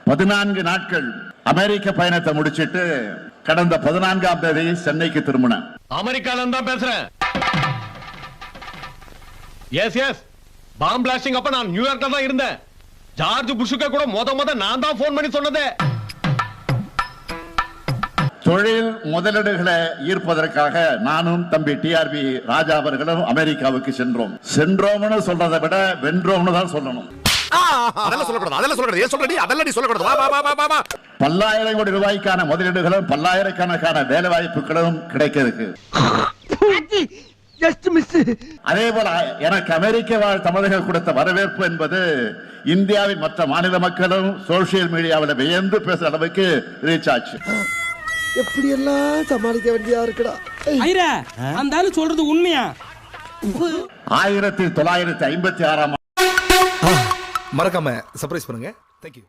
14 நாட்கள் அமெரிக்க பயணத்தை முடிச்சிட்டு கடந்த 14ஆம் தேதி சென்னைக்கு திரும்பினேன். அமெரிக்கால தான் பேசுறேன். எஸ் பாம் பிளாஸ்டிங் அப்ப நான் நியூயார்க்ல தான் இருந்தேன். ஜார்ஜ் புஷ்க்கு கூட முத நான் தான் போன் பண்ணி சொன்னதே. தொழில் முதலீடுகளை ஈர்ப்பதற்காக நானும் தம்பி டிஆர்பி ராஜா அவர்களும் அமெரிக்காவுக்கு சென்றோம்னு சொல்றதை விட வென்றோம்னு தான் சொல்லணும். பல்லாயிரம் கோடி ரூபாய்க்கான முதலீடுகளும் பல்லாயிரக்கணக்கான வேலை வாய்ப்புகளும் கிடைக்கிறது. அதே போல எனக்கு அமெரிக்க வாழ் தமிழர்கள் கொடுத்த வரவேற்பு என்பது இந்தியாவின் மற்ற மாநில மக்களும் சோசியல் மீடியாவில் வியந்து பேசுற அளவுக்கு ரீச் ஆச்சு. எப்படி எல்லாம் சமாளிக்க வேண்டியதா இருக்குடா. அந்த ஆளு சொல்றது உண்மையா? 1956 மறக்காம சர்ப்ரைஸ் பண்ணுங்க. தேங்க்யூ.